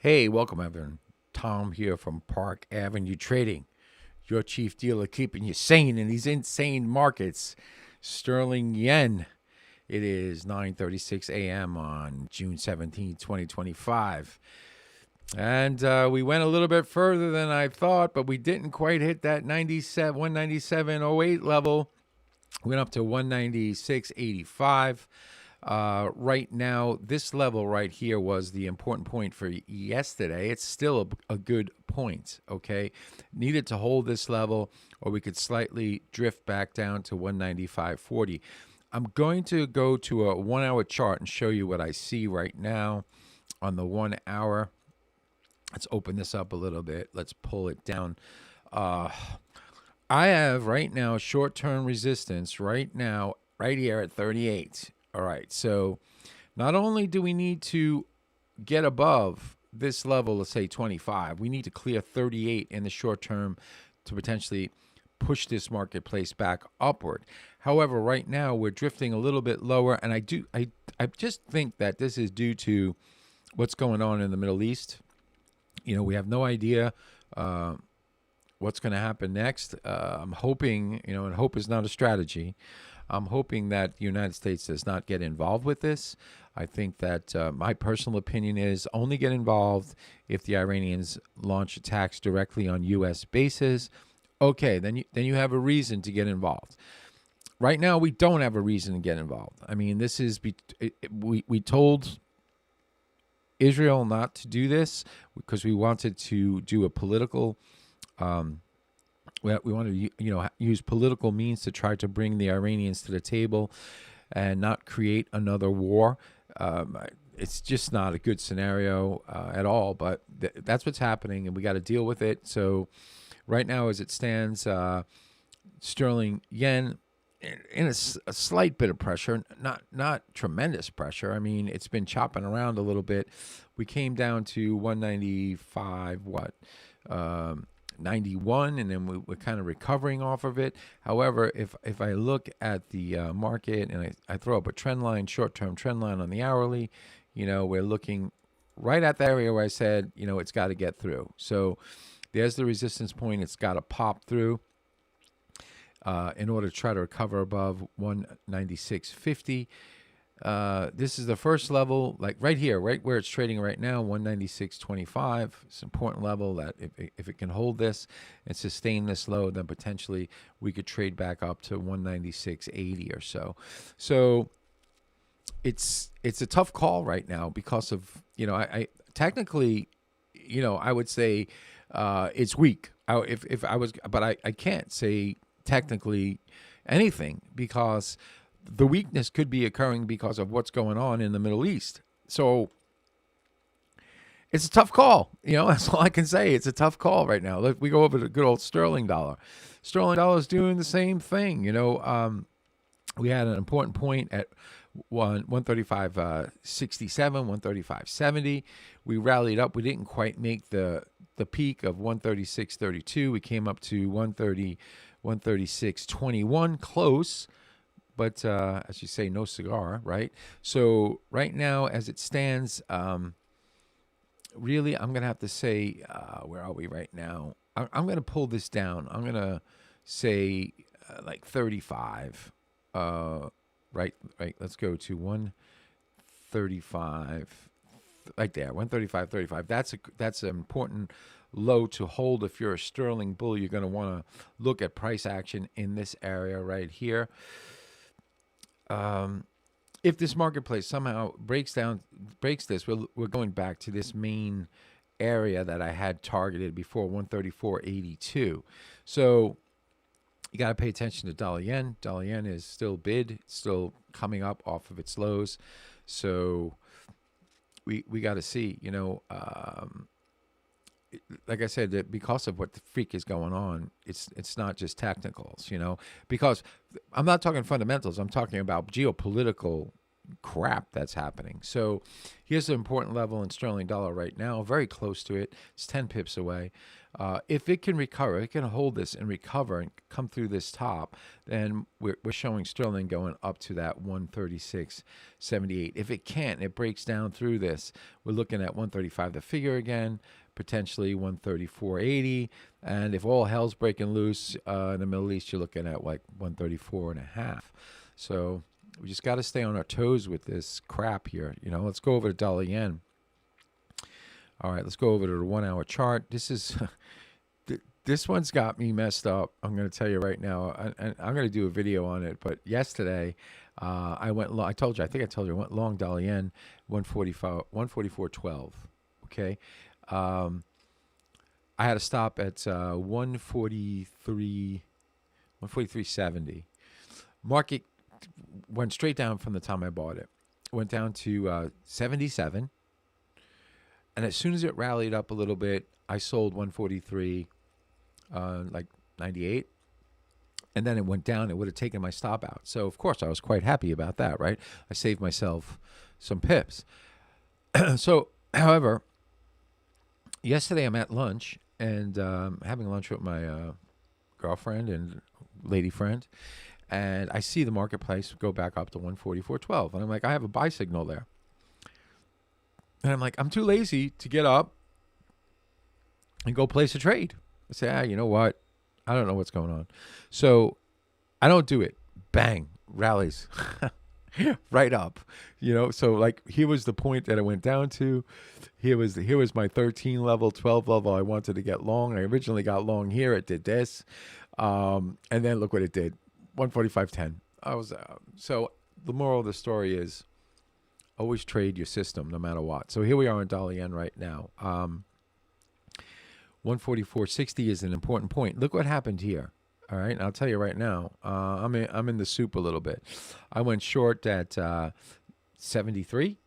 Hey, welcome everyone. Tom here from Park Avenue Trading, your chief dealer keeping you sane in these insane markets. Sterling yen. It is 9:36 a.m. on June 17, 2025. And we went a little bit further than I thought, but we didn't quite hit that 197.08 level. Went up to 196.85. Right now, this level right here was the important point for yesterday. It's still a good point, okay? Needed to hold this level, or we could slightly drift back down to 195.40. I'm going to go to a 1 hour chart and show you what I see right now on the 1 hour. Let's open this up a little bit. Let's pull it down. I have right now short-term resistance right now, right here at 38. All right, so not only do we need to get above this level, let's say 25, we need to clear 38 in the short term to potentially push this marketplace back upward. However, right now we're drifting a little bit lower, and I just think that this is due to what's going on in the Middle East. You know, we have no idea what's going to happen next. I'm hoping, and hope is not a strategy. I'm hoping that the United States does not get involved with this. I think that my personal opinion is only get involved if the Iranians launch attacks directly on U.S. bases. Okay, then you have a reason to get involved. Right now, we don't have a reason to get involved. I mean, this is we told Israel not to do this because we wanted to do a political. We want to, use political means to try to bring the Iranians to the table and not create another war. It's just not a good scenario at all, but that's what's happening, and we got to deal with it. So right now, as it stands, sterling yen in a slight bit of pressure, not tremendous pressure. I mean, it's been chopping around a little bit. We came down to 195, 91, and then we're kind of recovering off of it. However, if I look at the market and I throw up a trend line, short-term trend line on the hourly, we're looking right at the area where I said, it's got to get through. So there's the resistance point. It's got to pop through in order to try to recover above 196.50. This is the first level, like right here, right where it's trading right now, 196.25. It's an important level that if it can hold this and sustain this low, then potentially we could trade back up to 196.80 or so. So it's a tough call right now because of, I technically, I would say it's weak. If I was, but I can't say technically anything because the weakness could be occurring because of what's going on in the Middle East. So it's a tough call. That's all I can say. It's a tough call right now. We go over the good old sterling dollar. Sterling dollar is doing the same thing. We had an important point at 135.67, 135.70. We rallied up. We didn't quite make the peak of 136.32. We came up to 136.21, close. But as you say, no cigar, right? So right now, as it stands, really, I'm going to have to say, where are we right now? I'm going to pull this down. I'm going to say like 35. Right. Let's go to 135. Right there, 135.35. That's an important low to hold. If you're a sterling bull, you're going to want to look at price action in this area right here. If this marketplace somehow breaks this, we're going back to this main area that I had targeted before, 134.82. So you got to pay attention to dollar yen. Dollar yen is still bid, still coming up off of its lows. So we got to see, like I said, that because of what the freak is going on, it's not just technicals, because I'm not talking fundamentals. I'm talking about geopolitical crap that's happening. So here's an important level in sterling dollar right now, very close to it. It's 10 pips away. If it can recover, it can hold this and recover and come through this top, then we're showing sterling going up to that 136.78. If it can't, it breaks down through this, we're looking at 135 the figure again, potentially 134.80. And if all hell's breaking loose in the Middle East, you're looking at like 134.5. So we just got to stay on our toes with this crap here. You know, let's go over to dollar yen. All right, let's go over to the 1 hour chart. This is this one's got me messed up. I'm going to tell you right now. I'm going to do a video on it. But yesterday, I went long. I told you. I think I told you I went long dollar yen, 144.12. Okay. I had to stop at 143.70. Market went straight down from the time I bought it. Went down to 77. And as soon as it rallied up a little bit, I sold 143, like 98. And then it went down. It would have taken my stop out. So, of course, I was quite happy about that, right? I saved myself some pips. So, however, yesterday I'm at lunch and having lunch with my girlfriend and lady friend. And I see the marketplace go back up to 144.12. And I'm like, I have a buy signal there. And I'm like, I'm too lazy to get up and go place a trade. I say, you know what? I don't know what's going on. So I don't do it. Bang, rallies right up. You know, so like here was the point that I went down to. Here was my 13 level, 12 level. I wanted to get long. I originally got long here. It did this. And then look what it did. 145.10. I was so the moral of the story is always trade your system no matter what. So here we are in dollar yen right now. 144.60 is an important point. Look what happened here. All right, and I'll tell you right now. I'm in the soup a little bit. I went short at 73.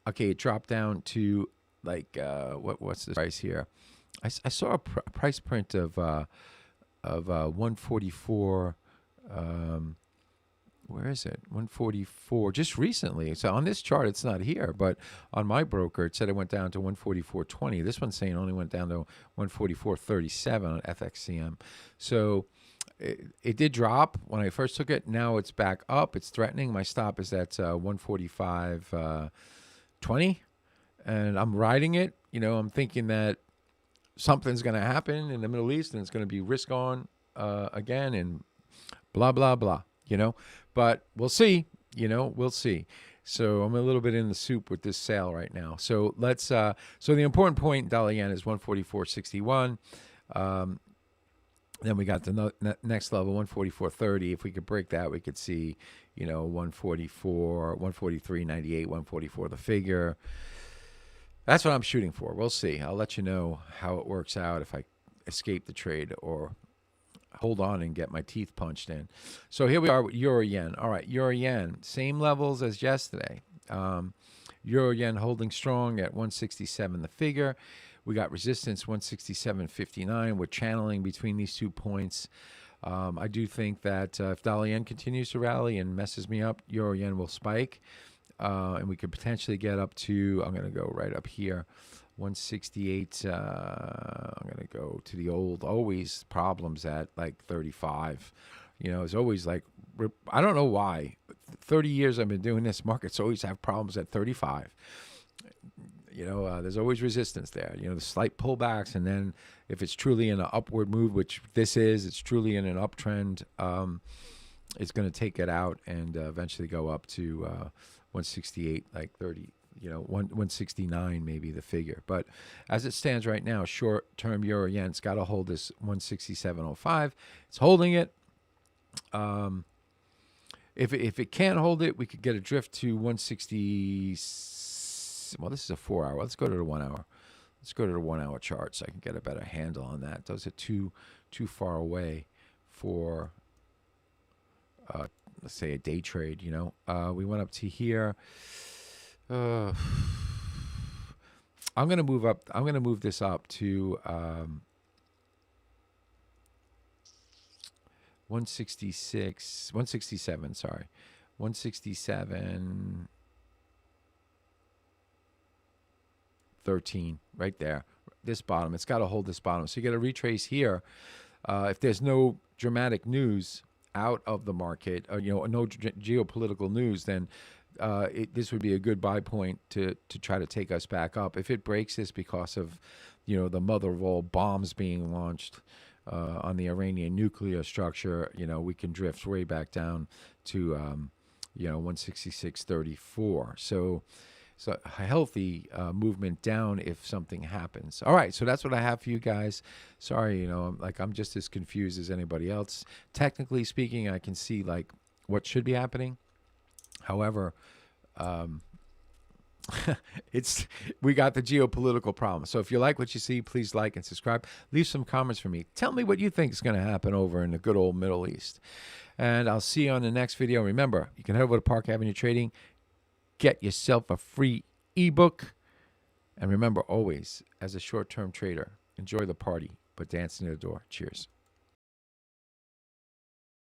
Okay, it dropped down to like what's the price here? I saw a price print of 144. Where is it? 144 just recently. So on this chart, it's not here, but on my broker, it said it went down to 144.20. This one's saying it only went down to 144.37 on FXCM. So it did drop when I first took it. Now it's back up. It's threatening. My stop is at 145.20, and I'm riding it. You know, I'm thinking that something's going to happen in the Middle East, and it's going to be risk on again, and blah, blah, blah. You know, but we'll see, you know, we'll see. So I'm a little bit in the soup with this sale right now. So let's, so the important point in dollar yen is 144.61. Then we got the next level, 144.30. If we could break that, we could see, you know, 144, 143.98, 144 the figure. That's what I'm shooting for. We'll see. I'll let you know how it works out if I escape the trade or hold on and get my teeth punched in. So here we are with euro yen. All right, euro yen, same levels as yesterday. Euro yen holding strong at 167 the figure. We got resistance 167.59. We're channeling between these 2 points. I do think that if dollar yen continues to rally and messes me up, euro yen will spike. And we could potentially get up to, I'm going to go right up here, 168. I'm going to go to the old, always problems at like 35. You know, it's always like, I don't know why. 30 years I've been doing this, markets always have problems at 35. You know, there's always resistance there. You know, the slight pullbacks, and then if it's truly in an upward move, which this is, it's truly in an uptrend, it's going to take it out and eventually go up to 168, like 30. You know, 169 maybe the figure. But as it stands right now, short-term euro yen's got to hold this 167.05. It's holding it. If it can't hold it, we could get a drift to 160. Well, this is a 4 hour. Let's go to the 1 hour. Let's go to the 1 hour chart so I can get a better handle on that. Those are too far away for let's say a day trade. You know, we went up to here. I'm gonna move up. I'm gonna move this up to 166, 167. Sorry, 167. 13 right there. This bottom, it's got to hold this bottom. So you get a retrace here. If there's no dramatic news out of the market, or, no geopolitical news, then this would be a good buy point to try to take us back up. If it breaks this because of, the mother of all bombs being launched on the Iranian nuclear structure, we can drift way back down to, 166.34. So a healthy movement down if something happens. All right, so that's what I have for you guys. Sorry, I'm just as confused as anybody else. Technically speaking, I can see what should be happening. However, we got the geopolitical problem. So if you like what you see, please like and subscribe. Leave some comments for me. Tell me what you think is going to happen over in the good old Middle East. And I'll see you on the next video. Remember, you can head over to Park Avenue Trading. Get yourself a free ebook. And remember, always, as a short-term trader, enjoy the party, but dance near the door. Cheers.